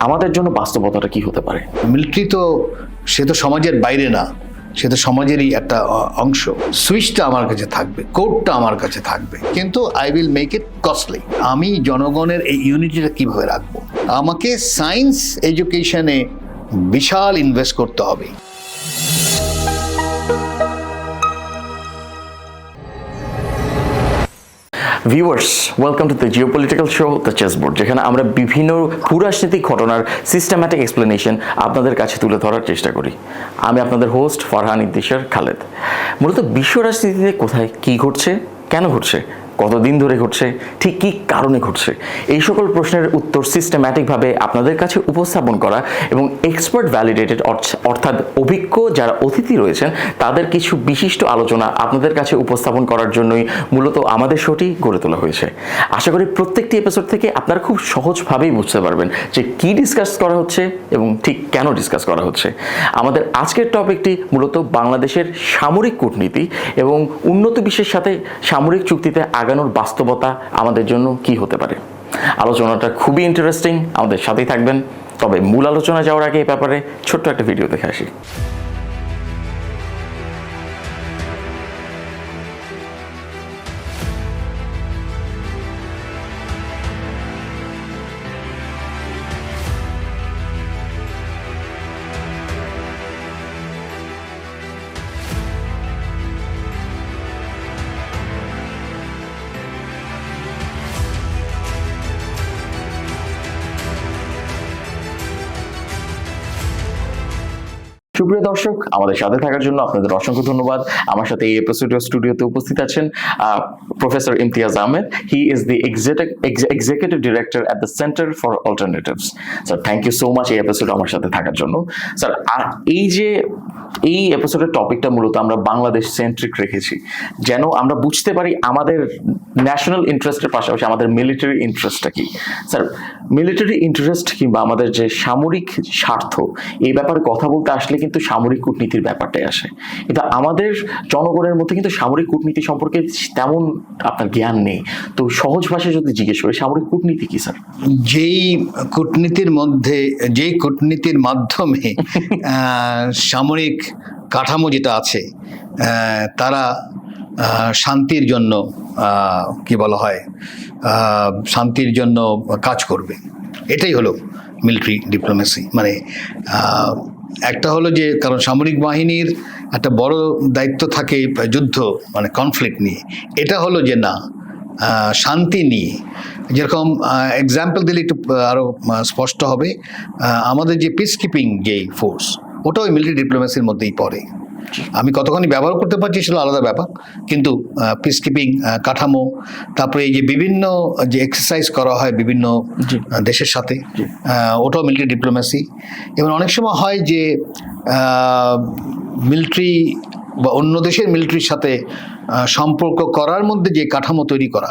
আমাদের জন্য বাস্তবতাটা কি হতে পারে? মিলিটারি তো সে তো সমাজের বাইরে না, সে তো সমাজেরই একটা অংশ। সুইচটা আমার কাছে থাকবে, কোডটা আমার কাছে থাকবে, কিন্তু I will make it costly. আমি জনগণের এই ইউনিটিটা কিভাবে রাখবো? আমাকে সায়েন্স এডুকেশনে বিশাল ইনভেস্ট করতে হবে। Viewers, welcome to the geopolitical show the chessboard, যেখানে আমরা বিভিন্ন ভূরাজনৈতিক ঘটনার সিস্টেম্যাটিক এক্সপ্লেনেশন আপনাদের কাছে তুলে ধরার চেষ্টা করি। আমি আপনাদের হোস্ট ফরহান ইদ্দিশার খালেদ। মূলত বিশ্ব রাজনীতিতে কোথায় কী ঘটছে, কেন ঘটছে, কতদিন ধরে ঘটছে, ঠিক কী কারণে ঘটছে, এই সকল প্রশ্নের উত্তর সিস্টেম্যাটিকভাবে আপনাদের কাছে উপস্থাপন করা এবং এক্সপার্ট ভ্যালিডেটেড অর্থাৎ অভিজ্ঞ যারা অতিথি রয়েছেন তাদের কিছু বিশিষ্ট আলোচনা আপনাদের কাছে উপস্থাপন করার জন্যই মূলত আমাদের শোটি গড়ে তোলা হয়েছে। আশা করি প্রত্যেকটি এপিসোড থেকে আপনারা খুব সহজভাবেই বুঝতে পারবেন যে কী ডিসকাস করা হচ্ছে এবং ঠিক কেন ডিসকাস করা হচ্ছে। আমাদের আজকের টপিকটি মূলত বাংলাদেশের সামরিক কূটনীতি এবং উন্নত বিশ্বের সাথে সামরিক চুক্তিতে আগানোর বাস্তবতা আমাদের জন্য কি হতে পারে। আলোচনাটা খুবই ইন্টারেস্টিং, আমাদের সাথেই থাকবেন। তবে মূল আলোচনা যাওয়ার আগে এই ব্যাপারে ছোট্ট একটা ভিডিও দেখে আসি। সুপ্রিয় দর্শক, আমাদের সাথে থাকার জন্য আপনাদের অসংখ্য ধন্যবাদ। আমার সাথে এই স্টুডিওতে উপস্থিত আছেন professor Imtiaz Ahmed. He is the executive director at the centre for alternatives. Sir, thank you so much এই এপিসোডে আমার সাথে থাকার জন্য। স্যার, এই এপিসোডের টপিকটা মূলত আমরা বাংলাদেশ সেন্ট্রিক রেখেছি, যেন আমরা বুঝতে পারি আমাদের ন্যাশনাল ইন্টারেস্টের পাশাপাশি আমাদের মিলিটারি ইন্টারেস্টটা কি। স্যার, মিলিটারি ইন্টারেস্ট কিংবা আমাদের যে সামরিক স্বার্থ, এই ব্যাপারে কথা বলতে আসলে কিন্তু সামরিক কূটনীতির ব্যাপারটাই আসে। কিন্তু আমাদের জনগণের মধ্যে কিন্তু সামরিক কূটনীতি সম্পর্কে তেমন আপনার জ্ঞান নেই। তো সহজ ভাষায় যদি জিজ্ঞেস করি, সামরিক কূটনীতি কি স্যার? যেই কূটনীতির মাধ্যমে সামরিক কাঠামো যেটা আছে, তারা শান্তির জন্য কি বলা হয়, শান্তির জন্য কাজ করবে, এটাই হলো মিলিটারি ডিপ্লোমেসি। মানে একটা হলো যে, কারণ সামরিক বাহিনীর একটা বড় দায়িত্ব থাকে যুদ্ধ মানে কনফ্লিক্ট নিয়ে, এটা হলো যে না, শান্তি নিয়ে। যেরকম এক্সাম্পল দিলে একটু আরও স্পষ্ট হবে, আমাদের যে পিস কিপিং যে ফোর্স, ওটা ওই মিলিটারি ডিপ্লোমেসির মধ্যেই পড়ে। আমি কতখানি ব্যবহার করতে পারছি সেটা আলাদা ব্যাপার, কিন্তু পিস কিপিং কাঠামো, তারপরে এই যে বিভিন্ন যে এক্সারসাইজ করা হয় বিভিন্ন দেশের সাথে, ওটাও মিলিটারি ডিপ্লোমেসি। এবং অনেক সময় হয় যে মিলিটারি বা অন্য দেশের মিলিটারির সাথে সম্পর্ক করার মধ্যে যে কাঠামো তৈরি করা,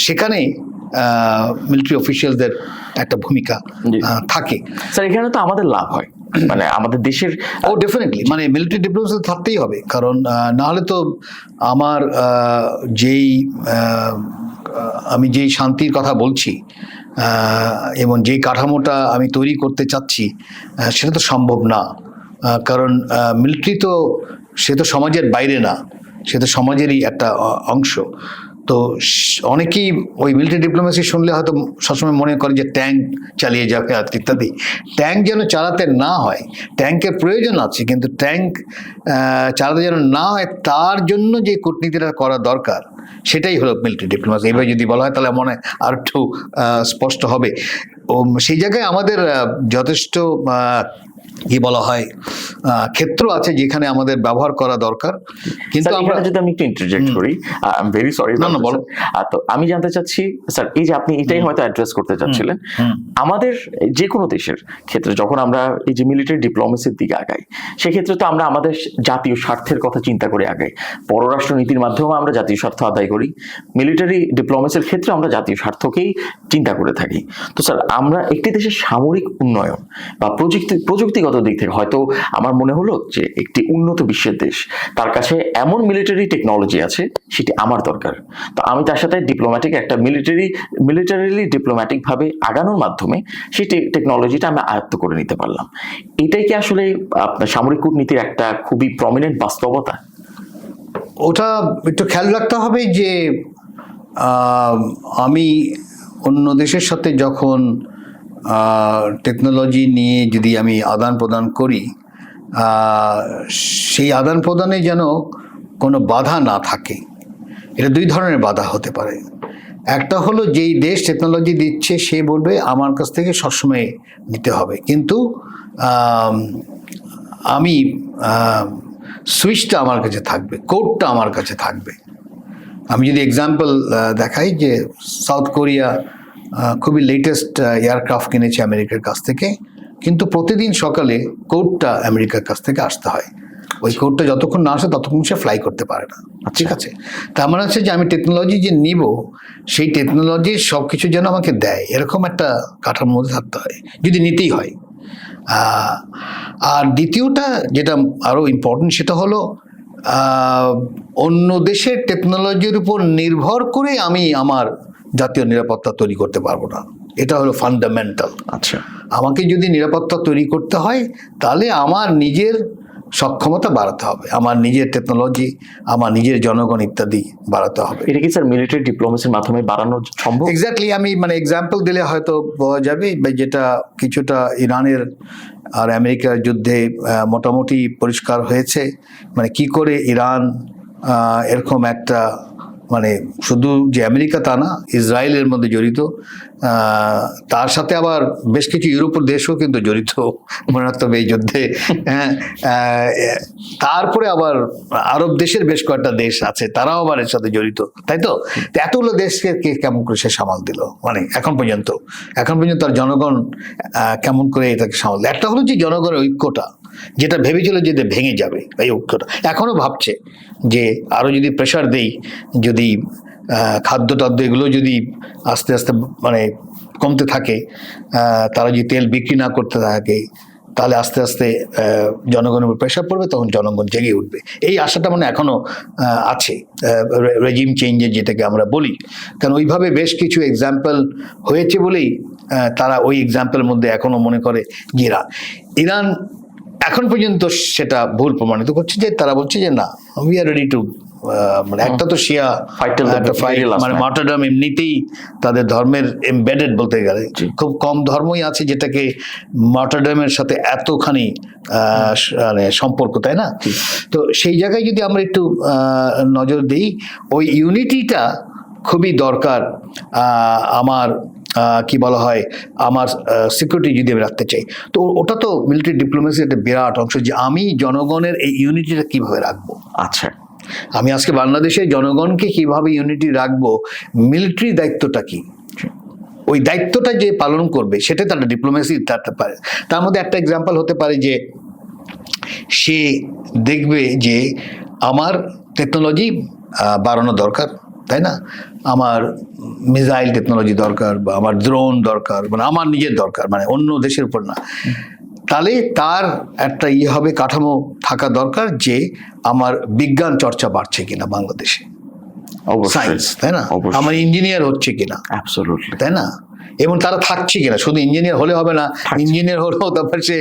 সেখানে মিলিটারি অফিসিয়ালদের একটা ভূমিকা থাকে। স্যার, এখানে তো আমাদের লাভ হয়, মানে আমাদের দেশের ডেফিনেটলি, মানে মিলিটারি ডিপ্লোমেসি থাকতেই হবে, কারণ না হলে তো আমার আমি যেই শান্তির কথা বলছি এবং যেই কাঠামোটা আমি তৈরি করতে চাচ্ছি, সেটা তো সম্ভব না। কারণ মিলিটারি তো সে তো সমাজের বাইরে না, সে তো সমাজেরই একটা অংশ। তো অনেকেই ওই মিলিটারি ডিপ্লোমেসি শুনলে হয়তো সবসময় মনে করে যে ট্যাঙ্ক চালিয়ে যাবে ইত্যাদি। ট্যাঙ্ক যেন চালাতে না হয়, ট্যাঙ্কের প্রয়োজন আছে, কিন্তু ট্যাঙ্ক চালাতে যেন না হয়, তার জন্য যে কূটনীতিটা করা দরকার, সেটাই হলো মিলিটারি ডিপ্লোমেসি। এভাবে যদি বলা হয় তাহলে মনে হয় আর একটু স্পষ্ট হবে। সেই জায়গায় আমাদের যথেষ্ট কি বলা হয় ক্ষেত্র আছে যেখানে আমাদের ব্যবহার করা দরকার। কিন্তু আমরা যদি আমি একটু ইন্টারজেক্ট করি, আই এম ভেরি সরি। না, বলো। তো আমি জানতে চাচ্ছি স্যার, এই যে আপনি এটাই হয়তো অ্যাড্রেস করতে চাচ্ছিলেন, আমাদের যে কোনো দেশের ক্ষেত্রে যখন আমরা এই যে মিলিটারি ডিপ্লোমেসির দিকে আগাই, সেক্ষেত্রে তো আমরা আমাদের জাতীয় স্বার্থের কথা চিন্তা করে আগাই। পররাষ্ট্র নীতির মাধ্যমে আমরা জাতীয় স্বার্থ আদায় করি, মিলিটারি ডিপ্লোমেসির ক্ষেত্রে আমরা জাতীয় স্বার্থকেই চিন্তা করে থাকি। তো স্যার, আমরা একটি দেশের সামরিক উন্নয়ন বা প্রযুক্তিগত প্রযুক্তিগত দিক থেকে হয়তো আমার মনে হলো যে একটি উন্নত বিশ্বের দেশ, তার কাছে এমন মিলিটারি টেকনোলজি আছে, সেটি আমার দরকার। তো আমি তার সাথে ডিপ্লোম্যাটিক একটা মিলিটারিলি ডিপ্লোম্যাটিক ভাবে আগানোর মাধ্যমে সেই টেকনোলজিটা আমি আয়ত্ত করে নিতে পারলাম। এটাই কি আসলে আপনার সামরিক কূটনীতির একটা খুবই প্রমিনেন্ট বাস্তবতা? ওটা একটু খেয়াল রাখতে হবে যে আমি অন্য দেশের সাথে যখন টেকনোলজি নিয়ে যদি আমি আদান প্রদান করি, সেই আদান প্রদানে যেন কোনো বাধা না থাকে। এটা দুই ধরনের বাধা হতে পারে। একটা হলো যেই দেশ টেকনোলজি দিচ্ছে সে বলবে আমার কাছ থেকে সবসময় নিতে হবে, কিন্তু আমি সুইচটা আমার কাছে থাকবে, কোডটা আমার কাছে থাকবে। আমি যদি এক্সাম্পল দেখাই যে সাউথ কোরিয়া খুবই লেটেস্ট এয়ারক্রাফট কিনেছে আমেরিকার কাছ থেকে, কিন্তু প্রতিদিন সকালে কোডটা আমেরিকার কাছ থেকে আসতে হয়। ওই কোডটা যতক্ষণ না আসে ততক্ষণ সে ফ্লাই করতে পারে না। ঠিক আছে, তার মানে হচ্ছে যে আমি টেকনোলজি যে নিব, সেই টেকনোলজির সব কিছু যেন আমাকে দেয়, এরকম একটা কাঠামোর মধ্যে থাকতে হয় যদি নিতেই হয়। আর দ্বিতীয়টা যেটা আরও ইম্পর্টেন্ট, সেটা হলো অন্য দেশের টেকনোলজির উপর নির্ভর করে আমি আমার জাতীয় নিরাপত্তা তৈরি করতে পারবো না। এটা হলো ফান্ডামেন্টাল। আচ্ছা, আমাকে যদি নিরাপত্তা তৈরি করতে হয় তাহলে আমার নিজের সক্ষমতা বাড়াতে হবে, আমার নিজের টেকনোলজি, আমার নিজের জনগণ ইত্যাদি বাড়াতে হবে। এটা কি স্যার মিলিটারি ডিপ্লোমেসির মাধ্যমে বাড়ানো সম্ভব? এক্স্যাক্টলি, আমি মানে এক্সাম্পল দিলে হয়তো বলা যাবে, যেটা কিছুটা ইরানের আর আমেরিকার যুদ্ধে মোটামুটি পরিষ্কার হয়েছে, মানে কি করে ইরান এরকম একটা, মানে শুধু যে আমেরিকা তা না, ইসরায়েলের মধ্যে জড়িত, তার সাথে আবার বেশ কিছু ইউরোপের দেশও কিন্তু জড়িত মনে রাখতে হবে এই যুদ্ধে। হ্যাঁ, তারপরে আবার আরব দেশের বেশ কয়েকটা দেশ আছে, তারাও আবার এর সাথে জড়িত, তাই তো? এতগুলো দেশকে কে কেমন করে সে সামাল দিল, মানে এখন পর্যন্ত তার জনগণ কেমন করে এটাকে সামাল দিল? একটা হলো যে জনগণের ঐক্যটা, যেটা ভেবেছিল যে ভেঙে যাবে, এই ঐক্যটা এখনো ভাবছে যে আরো যদি প্রেশার দেই, যদি খাদ্য টাদ্য এগুলো যদি আস্তে আস্তে মানে কমতে থাকে, তারা যদি তেল বিক্রি না করতে থাকে, তাহলে আস্তে আস্তে জনগণের উপর প্রেশার পড়বে, তখন জনগণ জেগে উঠবে। এই আশাটা মানে এখনো আছে, রেজিম চেঞ্জের যেটাকে আমরা বলি। কারণ ওইভাবে বেশ কিছু এক্সাম্পল হয়েছে বলেই তারা ওই এক্সাম্পলের মধ্যে এখনো মনে করে যে ইরান এখন পর্যন্ত সেটা ভুল প্রমাণিত করছে, যে তারা বলছে যে না, উই আর রেডি টু, মানে একটা তো শিয়া মানে মার্টারডাম এমনিতেই তাদের ধর্মের এমবেডেড বলতে গেলে, খুব কম ধর্মই আছে যেটাকে মার্টারডামের সাথে এতখানি মানে সম্পর্ক, তাই না? তো সেই জায়গায় যদি আমরা একটু নজর দিই, ওই ইউনিটিটা খুবই দরকার আমার, কি বলা হয়, আমার সিকিউরিটি যদি আমি রাখতে চাই। তো ওটা তো মিলিটারি ডিপ্লোমেসির একটা বিরাট অংশ, যে আমি জনগণের এই ইউনিটিটা কিভাবে রাখবো। আচ্ছা, আমি আজকে বাংলাদেশের জনগণকে কিভাবে ইউনিটি রাখবো, মিলিটারি দায়িত্বটা কি, ওই দায়িত্বটা যে পালন করবে সেটা তার ডিপ্লোমেসি থাকতে পারে। তার মধ্যে একটা এক্সাম্পল হতে পারে যে সে দেখবে যে আমার টেকনোলজি বাড়ানো দরকার, তাই না? আমার মিসাইল টেকনোলজি দরকার, বা আমার ড্রোন দরকার, মানে আমার নিজের দরকার, মানে অন্য দেশের উপর না। তাহলে তার একটা হবে, কাঠামো থাকা দরকার যে আমার বিজ্ঞান চর্চা বাড়ছে কিনা বাংলাদেশে, সায়েন্স, তাই না? আমার ইঞ্জিনিয়ার হচ্ছে কিনা, অ্যাবসলিউটলি, তাই না? এবং তারা থাকছে কিনা, শুধু ইঞ্জিনিয়ার হলে হবে না, ইঞ্জিনিয়ার হলেও তারপর সে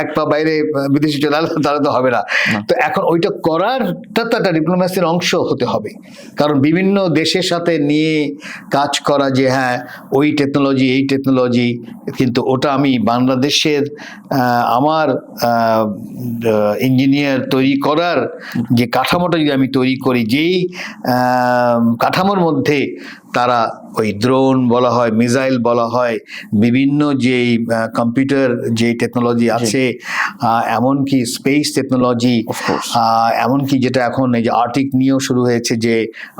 এক পা বাইরে বিদেশে চলে আসলে তারা তো হবে না। তো এখন ওইটা করারটা তো একটা ডিপ্লোমেসির অংশ হতে হবে, কারণ বিভিন্ন দেশের সাথে নিয়ে কাজ করা, যে হ্যাঁ ওই টেকনোলজি এই টেকনোলজি, কিন্তু ওটা আমি বাংলাদেশের আমার ইঞ্জিনিয়ার তৈরি করার যে কাঠামোটা যদি আমি তৈরি করি, যেই কাঠামোর মধ্যে তারা ওই ড্রোন বলা হয়, মিসাইল বলা হয়, বিভিন্ন যেই কম্পিউটার যে টেকনোলজি আছে, এমনকি স্পেস টেকনোলজি, এমনকি যেটা এখন এই যে আর্টিক নিয়েও শুরু হয়েছে, যে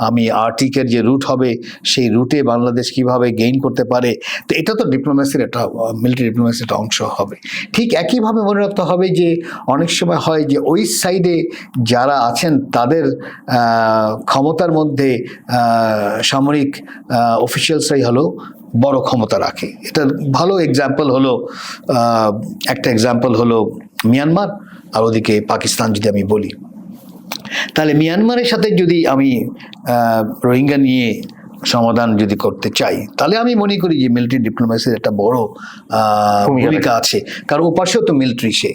আমি আর্টিকের যে রুট হবে সেই রুটে বাংলাদেশ কিভাবে গেইন করতে পারে। তো এটা তো ডিপ্লোমেসির একটা, মিলিটারি ডিপ্লোমেসির একটা অংশ হবে। ঠিক একইভাবে মনে রাখতে হবে যে অনেক সময় হয় যে ওই সাইডে যারা আছেন তাদের ক্ষমতার মধ্যে সামরিক অফিসিয়ালসরাই হলো বড় ক্ষমতা রাখে। এটা ভালো এক্সাম্পল হলো, একটা এক্সাম্পল হলো মিয়ানমার, আর ওদিকে পাকিস্তান যদি আমি বলি। তাহলে মিয়ানমারের সাথে যদি আমি রোহিঙ্গা নিয়ে সমাধান যদি করতে চাই, তাহলে আমি মনে করি যে মিলিটারি ডিপ্লোমেসির একটা বড় ভূমিকা আছে, কারণ ও পাশেও তো মিলিটারি, সে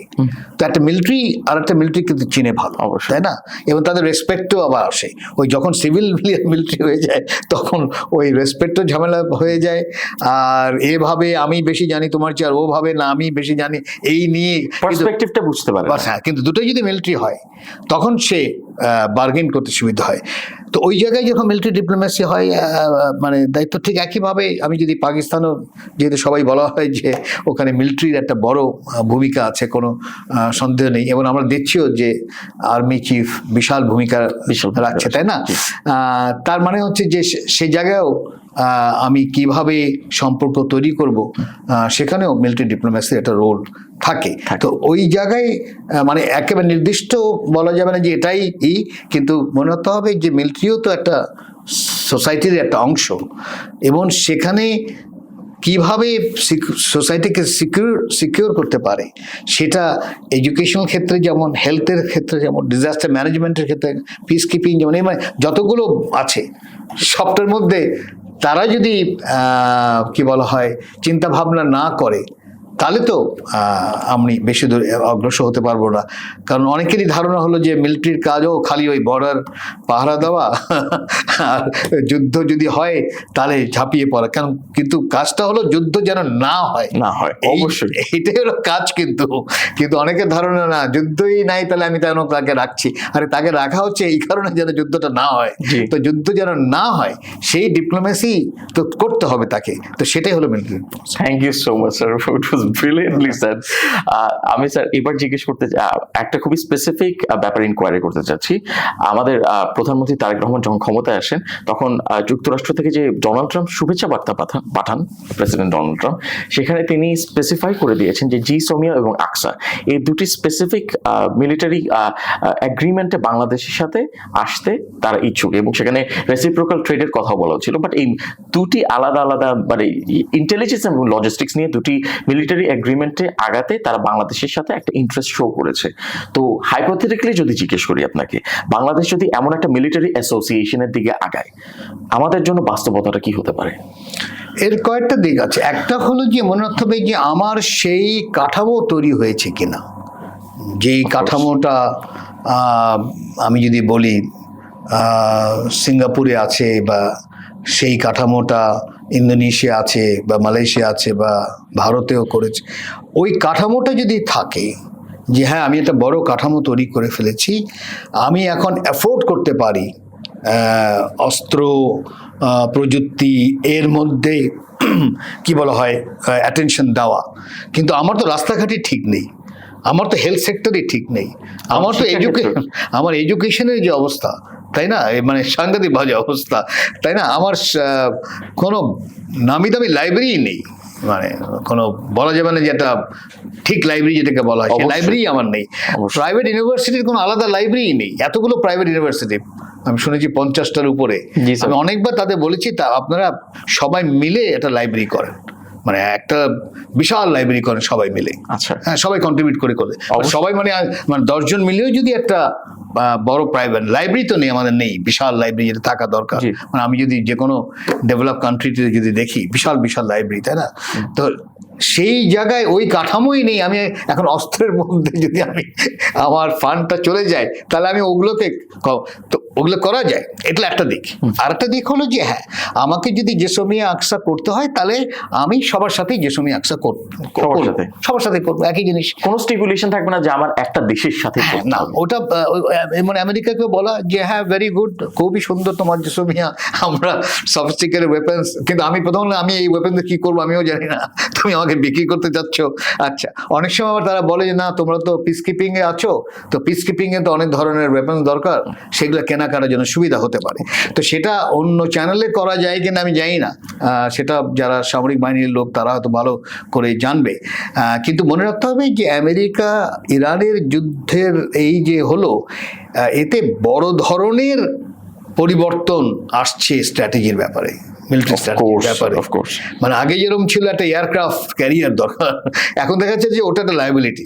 তো একটা মিলিটারি আর একটা মিলিটারি কিন্তু চিনে ভালো, তাই না? এবং তাদের রেসপেক্টও আবার আসে। ওই যখন সিভিল মিলিটারি হয়ে যায় তখন ওই রেসপেক্টও ঝামেলা হয়ে যায়। আর এভাবে আমি বেশি জানি তোমার চেয়ে, আর ওভাবে না আমি বেশি জানি, এই নিয়ে পার্সপেক্টিভটা বুঝতে পারে। হ্যাঁ, কিন্তু দুটোই যদি মিলিটারি হয় তখন সে বার্গেন করতে সুবিধা হয়। তো ওই জায়গায় যখন মিলিটারি ডিপ্লোমেসি হয়, মানে দায়িত্ব ঠিক একইভাবে আমি যদি পাকিস্তানও, যেহেতু সবাই বলা হয় যে ওখানে মিলিটারির একটা বড় ভূমিকা আছে, কোনো সন্দেহ নেই, এবং আমরা দেখছিও যে আর্মি চিফ বিশাল ভূমিকা রাখছে, তাই না? তার মানে হচ্ছে যে সে জায়গায়ও আমি কিভাবে সম্পর্ক তৈরি করব, সেখানেও মিলিটারি ডিপ্লোমেসির একটা রোল থাকে। তো ওই জায়গায় মানে একেবারে নির্দিষ্ট বলা যাবে না যে এটাই কিন্তু মনে হতে হবে যে মিলিটারিও তো একটা সোসাইটির একটা অংশ, এবং সেখানে কিভাবে সোসাইটিকে সিকিউর করতে পারে, সেটা এডুকেশনাল ক্ষেত্রে যেমন, হেলথের ক্ষেত্রে যেমন, ডিজাস্টার ম্যানেজমেন্টের ক্ষেত্রে, পিস কিপিং যেমন, এই মানে যতগুলো আছে সবটার মধ্যে তারা যদি কি বলা হয় চিন্তা ভাবনা না করে, তাহলে তো আমি বেশি দূর অগ্রসর হতে পারবো না। কারণ অনেকেরই ধারণা হলো যে মিলিটারির কাজও খালি ওই বর্ডার পাহারা দেওয়া, আর যুদ্ধ যদি হয় তাহলে ঝাঁপিয়ে পড়া। কারণ কিন্তু কাজটা হলো যুদ্ধ যেন না হয়, অবশ্যই এইটাই হলো কাজ। কিন্তু অনেকের ধারণা না, যুদ্ধই নাই তাহলে আমি তাকে রাখছি। আরে তাকে রাখা হচ্ছে এই কারণে যেন যুদ্ধটা না হয়। তো যুদ্ধ যেন না হয় সেই ডিপ্লোমেসি তো করতে হবে তাকে। তো সেটাই হলো military. Thank you so much sir, it was brilliantly sir. আমি স্যার এবার জিজ্ঞেস করতে একটা খুবই স্পেসিফিক ব্যাপারে ইনকোয়ারি করতে চাচ্ছি। আমাদের প্রধানমন্ত্রী তারেক রহমান যখন ক্ষমতায় আসেন, তখন যুক্তরাষ্ট্র থেকে যে ডোনাল্ড ট্রাম্প শুভেচ্ছা বার্তা পাঠান, প্রেসিডেন্ট ডোনাল্ড ট্রাম্প, সেখানে তিনি স্পেসিফাই করে দিয়েছেন যে জিসোমিয়া এবং আকসা এই দুটি স্পেসিফিক মিলিটারি এগ্রিমেন্টে বাংলাদেশের সাথে আসতে তারা ইচ্ছুক, এবং সেখানে রেসিপ্রোকাল ট্রেডের কথা বলা হচ্ছিল। বাট এই দুটি আলাদা আলাদা মানে ইন্টেলিজেন্স এবং লজিস্টিক্স নিয়ে দুটি মিলিটারি এগ্রিমেন্টে আগাতে তারা বাংলাদেশের সাথে একটা ইন্টারেস্ট শো করেছে। তো হাইপোথেটিক্যালি যদি জিজ্ঞেস করি আপনাকে, বাংলাদেশ যদি এমন একটা মিলিটারি অ্যাসোসিয়েশনের দিকে আগায়, আমাদের জন্য বাস্তবতাটা কি হতে পারে? এর কয়েকটা দিক আছে। একটা হলো যে মনে রাখতে হবে যে আমার সেই কাঠামো তৈরি হয়েছে কিনা। যেই কাঠামোটা আমি যদি বলি সিঙ্গাপুরে আছে, বা সেই কাঠামোটা ইন্দোনেশিয়া আছে, বা মালয়েশিয়া আছে, বা ভারতেও করেছে, ওই কাঠামোটা যদি থাকে যে হ্যাঁ আমি একটা বড় কাঠামো তৈরি করে ফেলেছি, আমি এখন অ্যাফোর্ড করতে পারি অস্ত্র প্রযুক্তি এর মধ্যে কি বলা হয় অ্যাটেনশন দেওয়া, কিন্তু আমার তো রাস্তাঘাটই ঠিক নেই, আমার তো হেলথ সেক্টরই ঠিক নেই, আমার তো আমার এডুকেশনের যে অবস্থা, তাই না, মানে সাংঘাতিক বাজে অবস্থা, তাই না, আমার কোনো নামি দামি লাইব্রেরি নেই, মানে কোনো বলা যাবে না যে একটা ঠিক লাইব্রেরি যেটাকে বলা হয় সেই লাইব্রেরি আমার নেই। প্রাইভেট ইউনিভার্সিটির কোনো আলাদা লাইব্রেরি নেই, এতগুলো প্রাইভেট ইউনিভার্সিটি আমি শুনেছি 50টার উপরে। আমি অনেকবার তাদের বলেছি তা আপনারা সবাই মিলে একটা লাইব্রেরি করেন, মানে একটা বিশাল লাইব্রেরি করেন সবাই মিলে। আচ্ছা, হ্যাঁ, সবাই কন্ট্রিবিউট করে সবাই মানে 10 জন মিলেও যদি একটা বড় প্রাইভেট লাইব্রেরি, তো নেই আমাদের, নেই বিশাল লাইব্রেরি যেটা থাকা দরকার। মানে আমি যদি যে কোনো ডেভেলপ কান্ট্রিতে যদি দেখি বিশাল বিশাল লাইব্রেরি, তাই না, তো সেই জায়গায় ওই কাঠামোই নেই। আমি এখন অস্ত্রের মধ্যে যদি আমি আমার ফান্ডটা চলে যায়, তাহলে আমি ওগুলোকে তো ওগুলো করা যায়, এটা একটা দিক। আর একটা দিক হলো যে হ্যাঁ আমাকে যদি জেসমিয়া আকসা করতে হয়, তাহলে আমি সবার সাথেই জেসমিয়া আকসা সবার সাথে করবো, একই জিনিস, কোনো স্টিপুলেশন থাকবে না যে আমার একটা দেশের সাথে না। ওটা মানে আমেরিকাকে বলা যে হ্যাঁ ভেরি গুড, খুবই সুন্দর তোমার জেসমিয়া, আমরা সফিস্টিকেটেড ওয়েপন্স, কিন্তু আমি আমি এই ওয়েপন্স কি করবো আমিও জানি না, তুমি আমাকে বিক্রি করতে চাচ্ছ। আচ্ছা, অনেক সময় আবার তারা বলে যে না তোমরা তো পিস কিপিং এ আছো, তো পিস কিপিং এ তো অনেক ধরনের ওয়েপন্স দরকার, সেগুলো কেনাকাটার জন্য সুবিধা হতে পারে। তো সেটা অন্য চ্যানেলে করা যায় কিনা আমি জানি না, সেটা যারা সামরিক বাহিনীর লোক তারা হয়তো ভালো করে জানবে। কিন্তু মনে রাখতে হবে যে আমেরিকা ইরানের যুদ্ধের এই যে হলো, এতে বড় ধরনের পরিবর্তন আসছে স্ট্র্যাটেজির ব্যাপারে। মিলিটারি Of স্ট্র্যাটেজির course, ব্যাপারে। of course. মানে আগে যেরকম ছিল একটা এয়ারক্রাফট ক্যারিয়ার দরকার, এখন দেখা যাচ্ছে যে ওটা একটা লাইবিলিটি।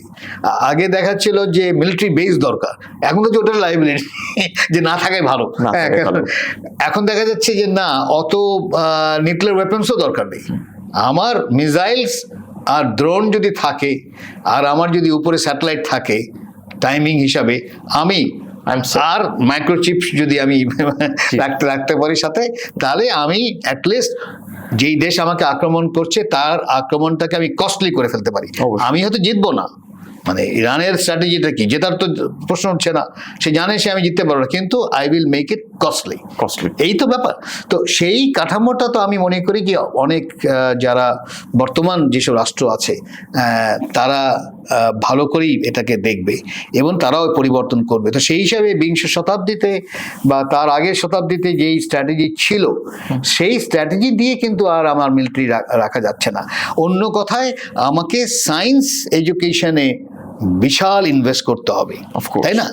আগে দেখাচ্ছিল যে মিলিটারি বেস দরকার, এখন তো ওটা লাইবিলিটি যে না থাকাই ভালো। না থাকাই ভালো। এখন দেখা যাচ্ছে যে না, অত নিউক্লিয়ার ওয়েপন্সও দরকার নেই। আমার মিসাইলস আর ড্রোন যদি থাকে, আর আমার যদি উপরে স্যাটেলাইট থাকে টাইমিং হিসাবে, আমি আর মাইক্রোচিপস যদি আমি রাখতে পারি সাথে, তাহলে আমি অ্যাটলিস্ট যেই দেশ আমাকে আক্রমণ করছে তার আক্রমণটাকে আমি কস্টলি করে ফেলতে পারি। অবশ্যই। আমি হয়তো জিতবো না, মানে ইরানের স্ট্র্যাটেজিটা কি, জেতার তো প্রশ্ন উঠছে না, সে জানে সে আমি জিততে পারবো না, কিন্তু I will make it costly. এই তো ব্যাপার। তো সেই কাঠামোটা তো আমি মনে করি কি অনেক যারা বর্তমান যেসব রাষ্ট্র আছে তারা ভালো করেই এটাকে দেখবে এবং তারাও পরিবর্তন করবে। তো সেই হিসাবে বিংশ শতাব্দীতে বা তার আগের শতাব্দীতে যেই স্ট্র্যাটেজি ছিল, সেই স্ট্র্যাটেজি দিয়ে কিন্তু আর আমার মিলিটারি রাখা যাচ্ছে না। অন্য কথায় আমাকে সায়েন্স এডুকেশনে বিশাল ইনভেস্ট করতে হবে, তাই না?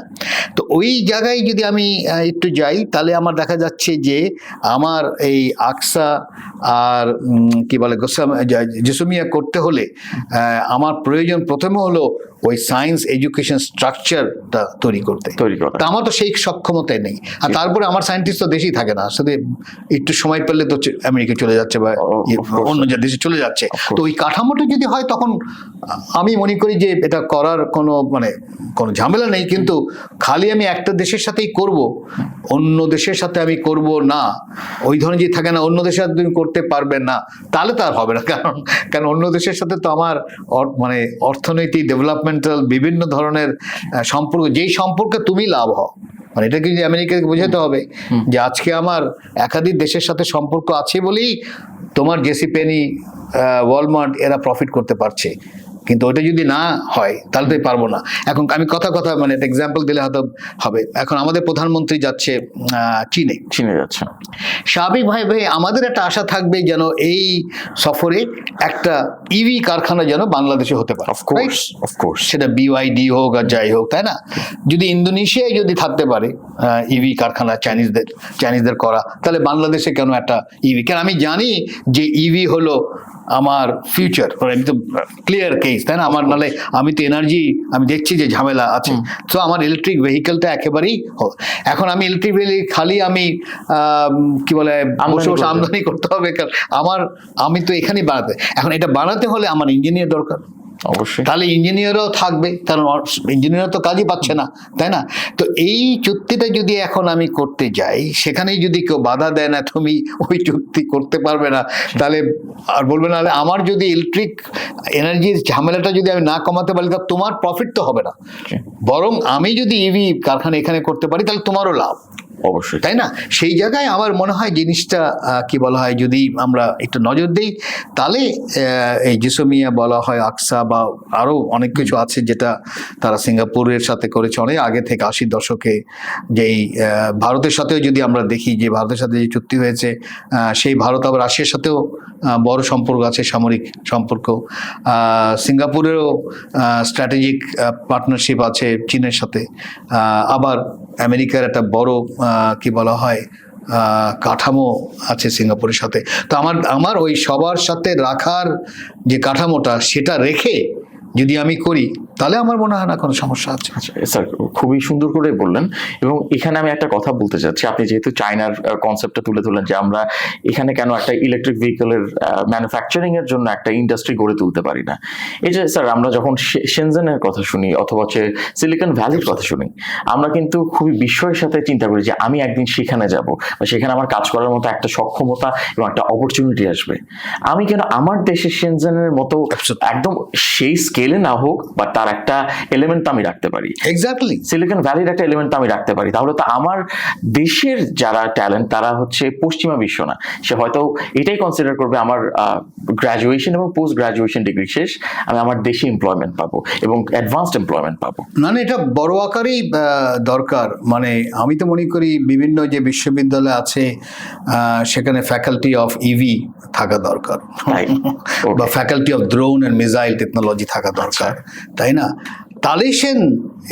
তো ওই জায়গায় যদি আমি একটু যাই, তাহলে আমার দেখা যাচ্ছে যে আমার এই আকসা আর কি বলে জেসমিয়া করতে হলে আমার প্রয়োজন প্রথমে হলো ওই সায়েন্স এডুকেশন স্ট্রাকচারটা তৈরি করতে। তা আমার তো সেই সক্ষমতাই নেই। আর তারপরে আমার সায়েন্টিস্ট তো দেশেই থাকে না, আসলে একটু সময় পেলে তো আমেরিকা চলে যাচ্ছে বা অন্য দেশে চলে যাচ্ছে। তো ওই কাঠামোটা যদি হয়, তখন আমি মনে করি যে এটা করার কোনো ঝামেলা নেই। কিন্তু খালি আমি একটা দেশের সাথেই করব, অন্য দেশের সাথে আমি করব না, ওই ধরনের যদি থাকে না, অন্য দেশের সাথে তুমি করতে পারবে না, তাহলে তার হবে না। কারণ অন্য দেশের সাথে তো আমার অর্থনৈতিক ডেভেলপমেন্টাল বিভিন্ন ধরনের সম্পর্ক, যেই সম্পর্কে তুমি লাভ হও, মানে এটাকে যদি আমেরিকাকে বোঝাতে হবে যে আজকে আমার একাধিক দেশের সাথে সম্পর্ক আছে বলেই তোমার জেসি পেনি, ওয়ালমার্ট এরা প্রফিট করতে পারছে। কিন্তু ওটা যদি না হয় তাহলে তো পারবো না। এখন আমি কথা মানে একটা এক্সাম্পল দিলে হয়তো হবে। এখন আমাদের প্রধানমন্ত্রী যাচ্ছে চীনে যাচ্ছে, স্বাভাবিকভাবে আমাদের একটা আশা থাকবে যেন এই সফরে একটা ইভি কারখানা যেন বাংলাদেশে হতে পারে। অফকোর্স সেটা BYD হোক আর যাই হোক, তাই না? যদি ইন্দোনেশিয়ায় যদি থাকতে পারে ইভি কারখানা চাইনিজদের করা, তাহলে বাংলাদেশে কেন একটা ইভি? কারণ আমি জানি যে ইভি হলো আমার ফিউচার, একদম ক্লিয়ার কেস, তাই না? আমার নালে আমি তো এনার্জি, আমি দেখছি যে ঝামেলা আছে, তো আমার ইলেকট্রিক ভেহিকেলটা একেবারেই এখন আমি ইলেকট্রিক ভেহিকেল খালি আমি কি বলে আমদানি করতে হবে, কারণ আমি তো এখানেই বানাতে, এখন এটা বানাতে হলে আমার ইঞ্জিনিয়ার দরকার। অবশ্যই, তাহলে ইঞ্জিনিয়ারও থাকবে, কারণ ইঞ্জিনিয়ার তো কাজই পাচ্ছে না, তাই না? তো এই চুক্তিটা যদি এখন আমি করতে যাই, সেখানে যদি কেউ বাধা দেয় না, তুমি ওই চুক্তি করতে পারবে না, তাহলে আর বলবে না, আমার যদি ইলেকট্রিক এনার্জির ঝামেলাটা যদি আমি না কমাতে পারি, তাহলে তোমার প্রফিট তো হবে না, বরং আমি যদি ইভি কারখানা এখানে করতে পারি, তাহলে তোমারও লাভ। অবশ্যই, তাই না? সেই জায়গায় আমার মনে হয় জিনিসটা কি বলা হয়, যদি আমরা একটু নজর দিই, তাহলে এই জেসমিয়া বলা হয়, আকসা বা আরো অনেক কিছু আছে যেটা তারা সিঙ্গাপুরের সাথে করেছে অনেক আগে থেকে, 80 দশকে। যেই ভারতের সাথেও যদি আমরা দেখি যে ভারতের সাথে যে চুক্তি হয়েছে, সেই ভারত আবার রাশিয়ার সাথেও বড় সম্পর্ক আছে, সামরিক সম্পর্ক। সিঙ্গাপুরেরও স্ট্র্যাটেজিক পার্টনারশিপ আছে চীনের সাথে। আবার আমেরিকার একটা বড় কি বলা হয় কাঠামো আছে সিঙ্গাপুরের সাথে। তো আমার ওই সবার সাথে রাখার যে কাঠামোটা, সেটা রেখে যদি আমি করি, তাহলে আমার মনে হয় না কোনো সমস্যা আছে। আচ্ছা স্যার, খুবই সুন্দর করে বললেন। এবং এখানে আমি একটা কথা বলতে চাচ্ছি, আপনি যেহেতু চায়নার কনসেপ্টটা তুলে ধরলেন যে আমরা এখানে কেন একটা ইলেকট্রিক ভেহিকেলের ম্যানুফ্যাকচারিং এর জন্য একটা ইন্ডাস্ট্রি গড়ে তুলতে পারি না। এই যে স্যার, আমরা যখন শেনজেনের কথা শুনি অথবা সিলিকন ভ্যালির কথা শুনি, আমরা কিন্তু খুবই বিস্ময়ের সাথে চিন্তা করি যে আমি একদিন সেখানে যাব বা সেখানে আমার কাজ করার মতো একটা সক্ষমতা এবং একটা অপরচুনিটি আসবে। আমি কেন আমার দেশের শেনজেনের মতো একদম সেই স্কেলে না হোক, বা তার একটা এলিমেন্ট আমি রাখতে পারি, এক্স্যাক্টলি সিলিকন ভ্যালির একটা এলিমেন্ট আমি রাখতে পারি, তাহলে তো আমার দেশের যারা ট্যালেন্ট তারা হচ্ছে পশ্চিমা বিশ্ব না, সে হয়তো এটাই কনসিডার করবে আমার গ্রাজুয়েশন এবং পোস্ট গ্রাজুয়েশন ডিগ্রি শেষ, আমি আমার দেশে এমপ্লয়মেন্ট পাবো এবং অ্যাডভান্সড এমপ্লয়মেন্ট পাবো। না, এটা বড় আকারেই দরকার। মানে আমি তো মনে করি বিভিন্ন যে বিশ্ববিদ্যালয় আছে সেখানে ফ্যাকাল্টি অফ ইভি থাকা দরকার, বা faculty of drone and missile technology থাকা দরকার, তাই না? তাহলে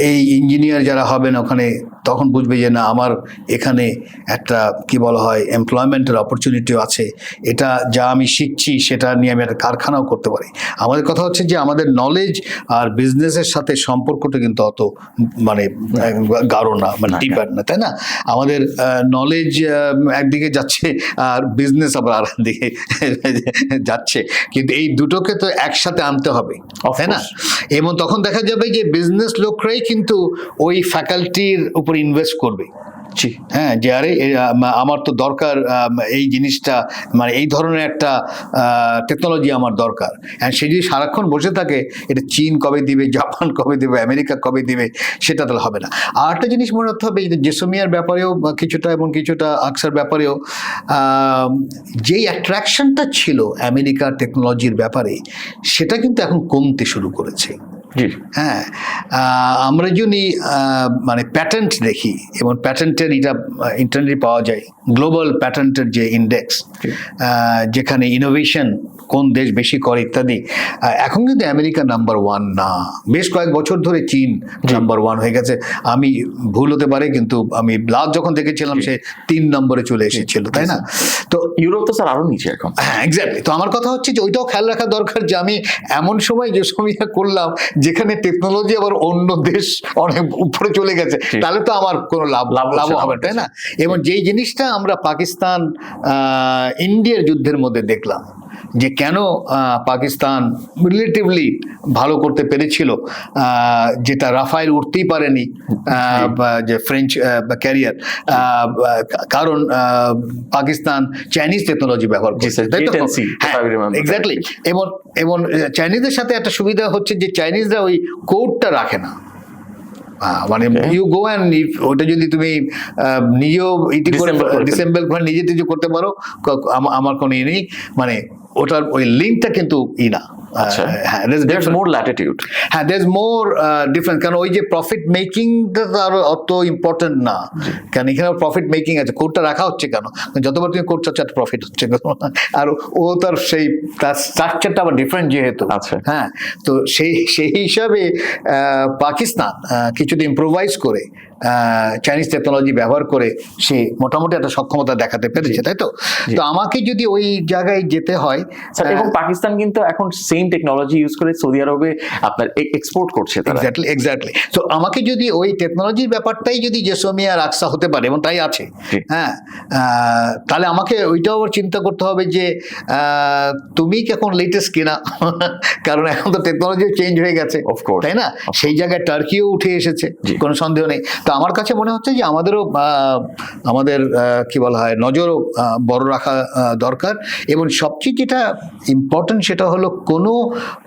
এই ইঞ্জিনিয়ার যারা হবেন ওখানে তখন বুঝবে যে না, আমার এখানে একটা কি বলা হয় এমপ্লয়মেন্টের অপরচুনিটিও আছে, এটা যা আমি শিখছি সেটা নিয়ে আমি একটা কারখানাও করতে পারি। আমাদের কথা হচ্ছে যে আমাদের নলেজ আর বিজনেসের সাথে সম্পর্কটা কিন্তু অত মানে গাঢ় না, মানে ডিপার না, তাই না? আমাদের নলেজ একদিকে যাচ্ছে আর বিজনেস আবার আর দিকে যাচ্ছে, কিন্তু এই দুটোকে তো একসাথে আনতে হবে, তাই না? এবং তখন দেখা যাবে যে বিজনেস লোকরাই কিন্তু ওই ফ্যাকাল্টির উপর ইনভেস্ট করবে। হ্যাঁ, যে আরে আমার তো দরকার এই জিনিসটা, মানে এই ধরনের একটা টেকনোলজি আমার দরকার। সে যদি সারাক্ষণ বসে থাকে এটা চীন কবে দিবে, জাপান কবে দিবে, আমেরিকা কবে দিবে, সেটা তাহলে হবে না। আর একটা জিনিস মনে রাখতে হবে, জেসমিয়ার ব্যাপারেও কিছুটা এবং কিছুটা আকসার ব্যাপারেও যেই অ্যাট্রাকশনটা ছিল আমেরিকার টেকনোলজির ব্যাপারে, সেটা কিন্তু এখন কমতে শুরু করেছে। হ্যাঁ, আমরা যদি মানে প্যাটেন্ট দেখি, এবং প্যাটেন্টের এটা ইন্টারনেটে পাওয়া যায়, গ্লোবাল প্যাটেন্টের যে ইন্ডেক্স, যেখানে ইনোভেশন কোন দেশ বেশি করে ইত্যাদি, এখন কিন্তু আমেরিকা নাম্বার 1 না, বেশ কয়েক বছর ধরে চীন নাম্বার 1 হয়ে গেছে। আমি ভুল হতে পারে, কিন্তু আমি লাস্ট যখন দেখেছিলাম সে 3 নম্বরে চলে এসেছিল, তাই না? তো ইউরোপ তো স্যার আরো নিচে এখন। হ্যাঁ, এক্স্যাক্টলি। তো আমার কথা হচ্ছে যে ওইটাও খেয়াল রাখা দরকার যে আমি এমন সময় যে সময় করলাম যেখানে টেকনোলজি আবার অন্য দেশ অনেক উপরে চলে গেছে, তাহলে তো আমার কোনো লাভ হবে, তাই না? এবং যেই জিনিসটা আমরা পাকিস্তান ইন্ডিয়ার যুদ্ধের মধ্যে দেখলাম, যে কেন পাকিস্তান রিলেটিভলি ভালো করতে পেরেছিল, যেটা রাফায়েল উঠতেই পারেনি, যে ফ্রেঞ্চ ক্যারিয়ার, কারণ পাকিস্তান চাইনিজ টেকনোলজি ব্যবহার করছে, তাই তো? এক্স্যাক্টলি। এবং চাইনিজদের সাথে একটা সুবিধা হচ্ছে যে চাইনিজরা ওই কোডটা রাখে না, মানে ইউ গো অ্যান্ড ওটা যদি তুমি নিজেও ডিসেম্বল করে নিজে নিজে করতে পারো, আমার কোনো নেই, মানে ওটার ওই লিঙ্কটা কিন্তু না। হ্যাঁ, there's more latitude. হ্যাঁ, there's more difference, কারণ ওই যে প্রফিট মেকিংটা আরো অত ইম্পর্টেন্ট না, কারণ এখানে প্রফিট মেকিং আছে, কোডটা রাখা হচ্ছে কেন? যতবার তুমি কোড চাচ্ছ একটা প্রফিট হচ্ছে, আর ও তার সেই তার স্ট্রাকচারটা আবার ডিফারেন্ট যেহেতু। হ্যাঁ, তো সেই হিসাবে পাকিস্তান কিছুটা ইম্প্রোভাইজ করে চাইনিজ টেকনোলজি ব্যবহার করে সে মোটামুটি একটা সক্ষমতা দেখাতে পেরেছে, তাই তো? তো আমাকে যদি ওই জায়গায় যেতে হয়, এবং পাকিস্তান কিন্তু এখন সেম টেকনোলজি ইউজ করে সৌদি আরবে আপনার এক্সপোর্ট করছে। এক্স্যাক্টলি। তো আমাকে যদি ওই টেকনোলজির ব্যাপারটাই যদি জেসমিয়া আর আকসা হতে পারে, এবং তাই আছে, হ্যাঁ, তাহলে আমাকে ওইটাও চিন্তা করতে হবে যে তুমি কি এখন লেটেস্ট কিনা, কারণ এখন তো টেকনোলজিও চেঞ্জ হয়ে গেছে, তাই না? সেই জায়গায় টার্কিও উঠে এসেছে, কোনো সন্দেহ নেই। তো আমার কাছে মনে হচ্ছে যে আমাদের কি বলা হয় নজরও বড় রাখা দরকার, এবং সবচেয়ে যেটা ইম্পর্টেন্ট সেটা হলো কোনো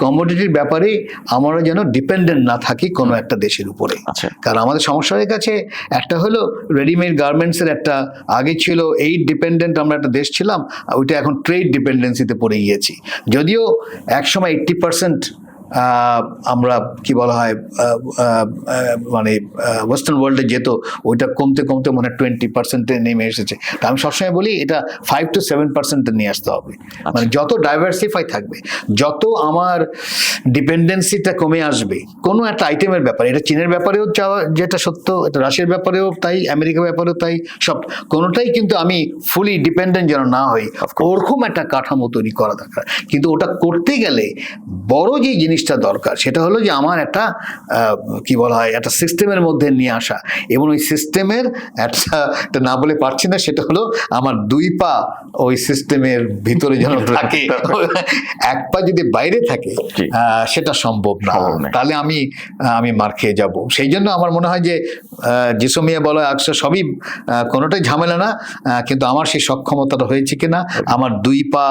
কমোডিটির ব্যাপারে আমরা যেন ডিপেন্ডেন্ট না থাকি কোনো একটা দেশের উপরে। কারণ আমাদের সমস্যা হয়ে গেছে, একটা হলো রেডিমেড গার্মেন্টসের একটা আগে ছিল এইড ডিপেন্ডেন্ট, আমরা একটা দেশ ছিলাম, ওইটা এখন ট্রেড ডিপেন্ডেন্সিতে পড়ে গিয়েছি। যদিও একসময় 80% আমরা কি বলা হয় মানে ওয়েস্টার্ন ওয়ার্ল্ডে যেত, ওইটা কমতে কমতে মনে হয় 20% নেমে এসেছে। তা আমি সবসময় বলি এটা 5 to 7% নিয়ে আসতে হবে। মানে যত ডাইভার্সিফাই থাকবে, যত আমার ডিপেন্ডেন্সিটা কমে আসবে কোনো একটা আইটেমের ব্যাপারে, এটা চীনের ব্যাপারেও যেটা সত্য, এটা রাশিয়ার ব্যাপারেও তাই, আমেরিকার ব্যাপারেও তাই, সব কোনোটাই কিন্তু আমি ফুলি ডিপেন্ডেন্ট যেন না হই, ওরকম একটা কাঠামো তৈরি করা দরকার। কিন্তু ওটা করতে গেলে বড় যে জিনিসটা দরকার সেটা হলো যে আমার একটা কি বলা হয় একটা সিস্টেমের মধ্যে নিয়ে আসা, এবং ওই সিস্টেমের একটা না বলে পারছি না, সেটা হলো আমার 2 পা ওই সিস্টেমের ভিতরে যেন থাকে, 1 পা যদি বাইরে থাকে সেটা সম্ভব না, তাহলে আমি মার খেয়ে যাব। সেই জন্য আমার মনে হয় যে জেসমিয়া বলা আকসা সবই কোনোটাই ঝামেলা না, কিন্তু আমার সেই সক্ষমতাটা হয়েছে কিনা, আমার 2 পা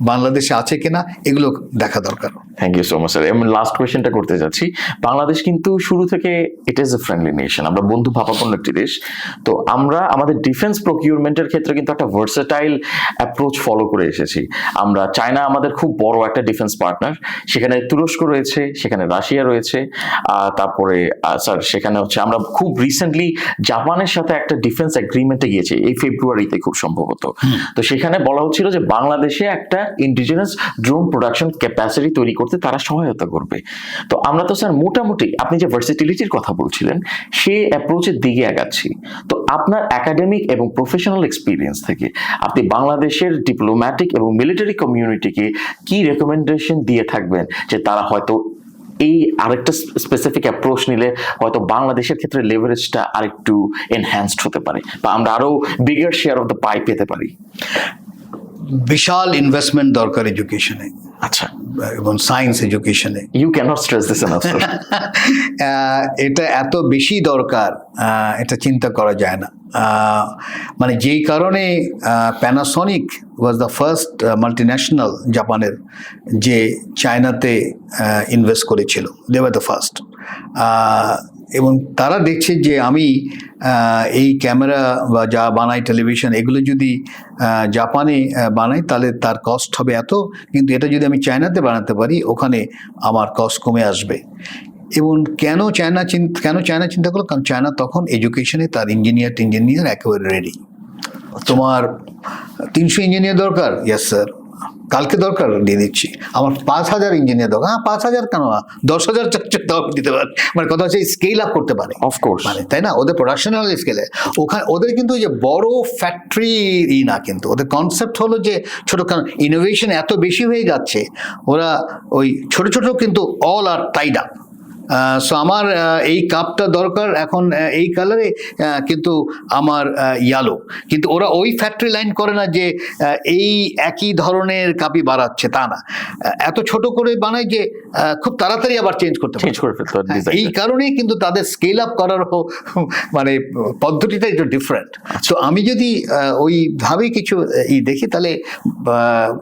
বাংলাদেশে আছে কিনা, এগুলো দেখা দরকার। Thank you so much sir. আমি লাস্ট কোয়েশ্চেনটা করতে যাচ্ছি, বাংলাদেশ কিন্তু শুরু থেকে it is a friendly nation, আমরা বন্ধু ভাবাপন্ন একটি দেশ। তো আমরা আমাদের ডিফেন্স প্রকিউরমেন্টের ক্ষেত্রে কিন্তু একটা ভার্সেটাইল অ্যাপ্রোচ ফলো করে এসেছি। আমরা চায়না আমাদের খুব বড় একটা ডিফেন্স পার্টনার, সেখানে তুরস্ক রয়েছে, সেখানে রাশিয়া রয়েছে, তারপরে স্যার সেখানে হচ্ছে আমরা খুব রিসেন্টলি জাপানের সাথে একটা ডিফেন্স এগ্রিমেন্টে গিয়েছি এই ফেব্রুয়ারিতে খুব সম্ভবত। তো সেখানে বলা হচ্ছিল যে বাংলাদেশে একটা ইন্ডিজিনাস ড্রোন প্রোডাকশন ক্যাপাসিটি তৈরি করতে করতে তারা সহায়তা করবে। তো আমরা তো স্যার মোটামুটি আপনি যে ভার্সিটিলিটির কথা বলছিলেন সেই অ্যাপ্রোচের দিকে আগাচ্ছি। তো আপনার একাডেমিক এবং প্রফেশনাল এক্সপিরিয়েন্স থেকে আপনি বাংলাদেশের ডিপ্লোম্যাটিক এবং মিলিটারি কমিউনিটিকে কি রেকমেন্ডেশন দিয়ে থাকবেন যে তারা হয়তো এই আরেকটা স্পেসিফিক অ্যাপ্রোচ নিলে হয়তো বাংলাদেশের ক্ষেত্রে লেভারেজটা আরেকটু এনহ্যান্সড হতে পারে বা আমরা আরো bigger share of the pie পেতে পারি? বিশাল ইনভেস্টমেন্ট দরকার এডুকেশনে, আচ্ছা, এবং সায়েন্স এডুকেশনে। You can't stress this enough sir. এটা এত বেশি দরকার, এটা চিন্তা করা যায় না। মানে যেই কারণে Panasonic was the first multinational জাপানের যে চায়নাতে ইনভেস্ট করেছিল, দে ওয়ার দ্য ফার্স্ট। এবং তারা দেখছে যে আমি এই ক্যামেরা বা যা বানাই টেলিভিশন, এগুলো যদি জাপানে বানাই তাহলে তার কস্ট হবে এত, কিন্তু এটা যদি আমি চায়নাতে বানাতে পারি ওখানে আমার কস্ট কমে আসবে। এবং কেন চায়না চিন্তা করলো? কারণ চায়না তখন এডুকেশনে তার ইঞ্জিনিয়ার একেবারে রেডি। তোমার 300 ইঞ্জিনিয়ার দরকার, ইয়েস স্যার, কালকে দরকার, দিয়ে দিচ্ছি। আমার 5000 ইঞ্জিনিয়ার দরকার, 5000 কেন, 10,000 দিতে পারে। মানে কথা হচ্ছে স্কেল আপ করতে পারে, অফকোর্স, মানে তাই না? ওদের প্রোডাকশনাল স্কেলে ওখানে ওদের কিন্তু যে বড় ফ্যাক্টরি না, কিন্তু ওদের কনসেপ্ট হলো যে ছোট, কারণ ইনোভেশন এত বেশি হয়ে যাচ্ছে, ওরা ওই ছোট ছোট কিন্তু অল আর টাইড আপ। সো আমার এই কাপটা দরকার এখন এই কালারে, কিন্তু আমার ইয়ালো, কিন্তু ওরা ওই ফ্যাক্টরি লাইন করে না যে এই একই ধরনের কাপই বাড়াচ্ছে, তা না, এত ছোট করে বানায় যে খুব তাড়াতাড়ি আবার চেঞ্জ করতে পারে। এই কারণেই কিন্তু তাদের স্কেল আপ করার মানে পদ্ধতিটা একটু ডিফারেন্ট। তো আমি যদি ওইভাবে কিছু দেখি, তাহলে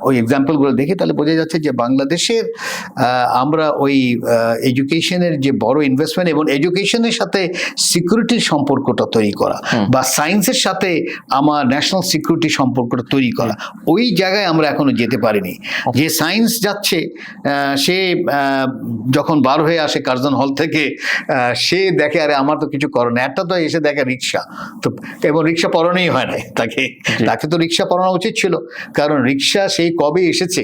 ওই এক্সাম্পলগুলো দেখি, তাহলে বোঝা যাচ্ছে যে বাংলাদেশের আমরা ওই এডুকেশনের যে বড় ইনভেস্টমেন্ট এবং এডুকেশনের সাথে সিকিউরিটির সম্পর্কটা তৈরি করা, বা সায়েন্সের সাথে আমার ন্যাশনাল সিকিউরিটি সম্পর্কটা তৈরি করা, ওই জায়গায় আমরা এখনো যেতে পারিনি। যে সায়েন্স যাচ্ছে, সে যখন বার হয়ে আসে কার্জন হল থেকে, সে দেখে আরে আমার তো কিছু করো না, একটা তো এসে দেখে রিক্সা, তো এবং রিক্সা পড়ানোই হয় না তাকে তো রিক্সা পড়ানো উচিত ছিল, কারণ রিক্সা সেই কবে এসেছে,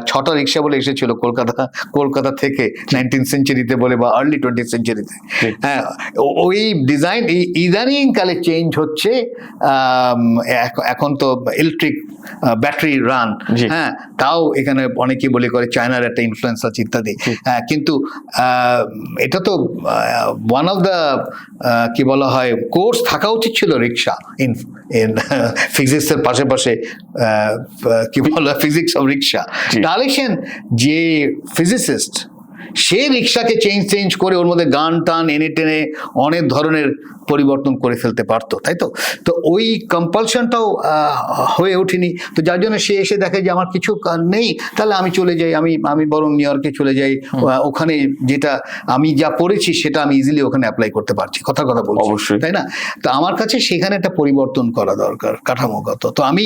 6টা রিক্সা বলে এসেছিল কলকাতা থেকে 19th সেঞ্চুরিতে বলে, বা আর্লি 20th সেঞ্চুরিতে। হ্যাঁ, ওই ডিজাইন ইদানিং কালে চেঞ্জ হচ্ছে। এখন তো ইলেকট্রিক ব্যাটারি রান, হ্যাঁ, তাও এখানে অনেকে বলে করে চায়নার একটা ইনফ্লুয়েন্স আছে ইত্যাদি। কিন্তু এটা তো ওয়ান অফ দ্য কি বলা হয় কোর্স থাকা উচিত ছিল রিক্সা ইন ফিজিক্সের পাশে কি বলা ফিজিক্স অফ রিক্সা। ডালেশন যে ফিজিসিস্ট, সে রিক্সাকে চেঞ্জ করে ওর মধ্যে গান টান এনে টেনে অনেক ধরনের পরিবর্তন করে ফেলতে পারতো, তাই তো? তো ওই কম্পালশনটাও হয়ে ওঠেনি। তো যার জন্য সে এসে দেখে যে আমার কিছু নেই, তাহলে আমি চলে যাই, আমি বরং নিউ ইয়র্কে চলে যাই, ওখানে যেটা আমি যা পড়েছি সেটা আমি ইজিলি ওখানে অ্যাপ্লাই করতে পারছি, কথা বলছি, অবশ্যই, তাই না? তো আমার কাছে সেখানে একটা পরিবর্তন করা দরকার কাঠামোগত। তো আমি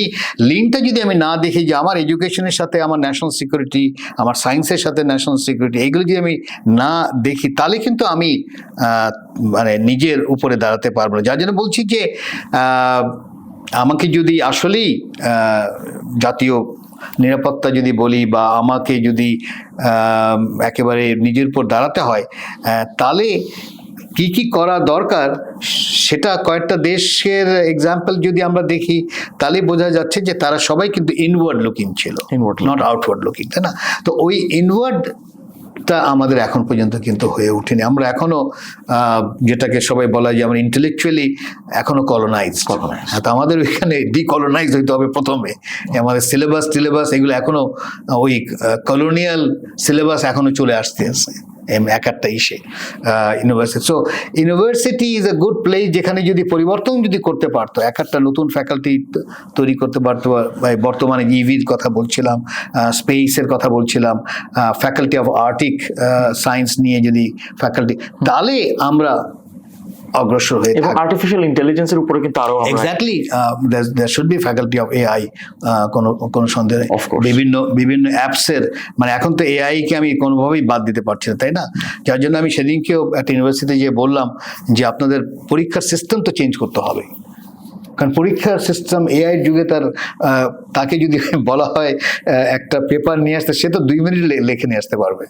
লিঙ্কটা যদি আমি না দেখি যে আমার এডুকেশনের সাথে আমার ন্যাশনাল সিকিউরিটি, আমার সায়েন্সের সাথে ন্যাশনাল সিকিউরিটি, এগুলো যদি আমি না দেখি, তাহলে কিন্তু আমি মানে নিজের উপরে দাঁড়াতে পারবো না। যার জন্য বলছি যে আমাকে যদি আসলেই জাতীয় নিরাপত্তা যদি বলি, বা আমাকে যদি একেবারে নিজের উপর দাঁড়াতে হয়, তাহলে কি কি করা দরকার সেটা কয়েকটা দেশের এক্সাম্পল যদি আমরা দেখি, তাহলে বোঝা যাচ্ছে যে তারা সবাই কিন্তু ইনওয়ার্ড লুকিং ছিল, নট আউটওয়ার্ড লুকিং, তাই না? তো ওই ইনওয়ার্ড তা আমাদের এখন পর্যন্ত কিন্তু হয়ে ওঠেনি। আমরা এখনো যেটাকে সবাই বলা যায় আমরা ইন্টেলেকচুয়ালি এখনো কলোনাইজ। তো আমাদের ওইখানে ডিকলোনাইজ হইতে হবে প্রথমে। আমাদের সিলেবাস এগুলো এখনো ওই কলোনিয়াল সিলেবাস এখনো চলে আসতে আছে এক একটা university. So university is a good place, যেখানে যদি পরিবর্তন যদি করতে পারতো, এক একটা নতুন ফ্যাকাল্টি তৈরি করতে পারতো। বর্তমানে ইভির কথা বলছিলাম, স্পেসের কথা বলছিলাম, ফ্যাকাল্টি অফ আর্টিক সায়েন্স নিয়ে যদি ফ্যাকাল্টি, তাহলে আমরা অগ্রসর হয়ে থাকবো। আর্টিফিশিয়াল ইন্টেলিজেন্সের উপরে কিন্তু আরো exactly there should be faculty of AI, কোনো সন্দেহ নেই। বিভিন্ন অ্যাপসের, মানে এখন তো এআই কে আমি কোনোভাবেই বাদ দিতে পারছি না, তাই না? যার জন্য আমি সেদিনকেও একটা ইউনিভার্সিটিতে গিয়ে বললাম যে আপনাদের পরীক্ষার সিস্টেম তো চেঞ্জ করতে হবে। কারণ পরীক্ষার সিস্টেম এআই যুগে তাকে যদি বলা হয় একটা পেপার নিয়ে আসতে, সে তো 2 মিনিট লিখে নিয়ে আসতে পারবে।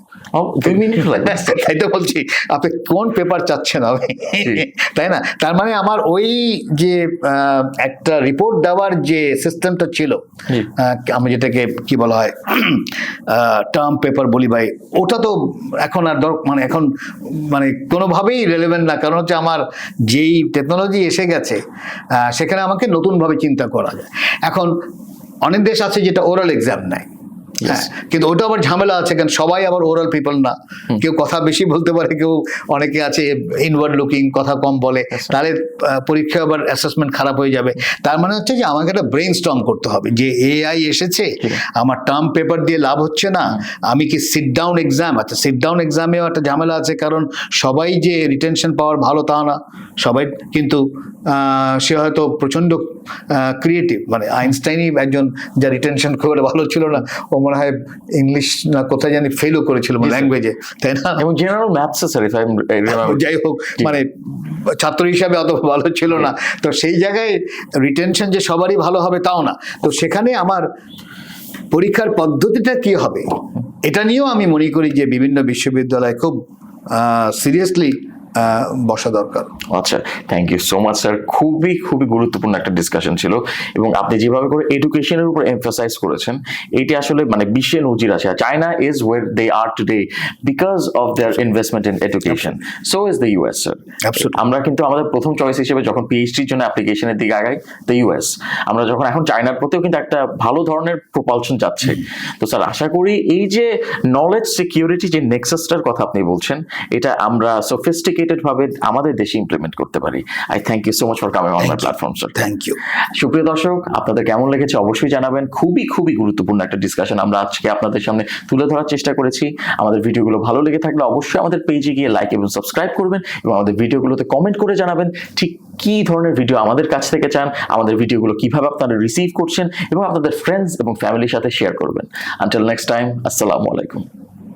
2 মিনিট লাগবে। তাই তো বলছি, আপনি কোন পেপার চাচ্ছেন হবে, তাই না? তার মানে আমার ওই যে একটা রিপোর্ট দেওয়ার যে সিস্টেমটা ছিল, আমি যেটাকে কি বলা হয় টার্ম পেপার বলি ভাই, ওটা তো এখন আর মানে এখন মানে কোনোভাবেই রেলেভেন্ট না। কারণ হচ্ছে আমার যেই টেকনোলজি এসে গেছে সেখানে আমাকে নতুনভাবে চিন্তা করা যায়। এখন অনেক দেশ আছে যেটা ওরাল এক্সাম নেয়, হ্যাঁ, কিন্তু ওটা আবার ঝামেলা আছে, কারণ সবাই আবার ওরাল পিপল না, কেউ কথা বেশি বলতে পারে, কেউ অনেকে আছে ইনওয়ার্ড লুকিং, কথা কম বলে, তাহলে পরীক্ষা আবার অ্যাসেসমেন্ট খারাপ হয়ে যাবে। তার মানে হচ্ছে যে আমাকে একটা ব্রেইন স্টর্ম করতে হবে যে এআই এসেছে, আমার টার্ম পেপার দিয়ে লাভ হচ্ছে না, আমি কি সিট ডাউন এক্সাম, আচ্ছা সিট ডাউন এক্সামেও একটা ঝামেলা আছে, কারণ সবাই যে রিটেনশন পাওয়ার ভালো তা না, সবাই কিন্তু সে হয়তো প্রচণ্ড ক্রিয়েটিভ, মানে আইনস্টাইনই একজন যা রিটেনশন খুব একটা ভালো ছিল না, ও মনে হয় ইংলিশ না কোথায় জানি ফেলও করেছিল ল্যাঙ্গুয়েজে, তাই না? এবং জেনারেল ম্যাথস স্যার, যাই হোক, মানে ছাত্র হিসাবে অত ভালো ছিল না, তো সেই জায়গায় রিটেনশন যে সবারই ভালো হবে তাও না। তো সেখানে আমার পরীক্ষার পদ্ধতিটা কি হবে এটা নিয়েও আমি মনে করি যে বিভিন্ন বিশ্ববিদ্যালয় খুব সিরিয়াসলি বসা দরকার। আচ্ছা, thank you so much sir, খুবই খুবই গুরুত্বপূর্ণ একটা ডিসকাশন ছিল, এবং আপনি যেভাবে করে এডুকেশনের উপর এমফাসাইজ করেছেন, এইটা আসলে মানে বিশ্বে নজির আছে। China is where they are today because of their investment in education, so is the US sir. আমরা কিন্তু আমাদের প্রথম চয়েস হিসেবে যখন পিএইচডির জন্য অ্যাপ্লিকেশনের দিকে আগাই, দ্য ইউএস, আমরা যখন এখন চায়নার প্রতিও কিন্তু একটা ভালো ধরনের প্রপালশন যাচ্ছে। তো স্যার আশা করি এই যে নলেজ সিকিউরিটি যে নেক্সাসটার কথা আপনি বলছেন, এটা আমরা সোফিস্টিকেটেড ভাবে আমাদের দেশে ইমপ্লিমেন্ট করতে পারি। I thank you so much for coming on my platform sir. Thank you. সুপ্রিয় দর্শক, আপনাদের কেমন লেগেছে অবশ্যই জানাবেন। খুবই খুবই গুরুত্বপূর্ণ একটা ডিসকাশন আমরা আজকে আপনাদের সামনে তুলে ধরার চেষ্টা করেছি। আমাদের ভিডিওগুলো ভালো লেগে থাকলে অবশ্যই আমাদের পেজে গিয়ে লাইক এবং সাবস্ক্রাইব করবেন, এবং আমাদের ভিডিওগুলোতে কমেন্ট করে জানাবেন ঠিক কী ধরনের ভিডিও আমাদের কাছ থেকে চান, আমাদের ভিডিওগুলো কিভাবে আপনারা রিসিভ করছেন, এবং আপনাদের ফ্রেন্ডস এবং ফ্যামিলির সাথে শেয়ার করবেন। আনটিল নেক্সট টাইম, আসসালামু আলাইকুম।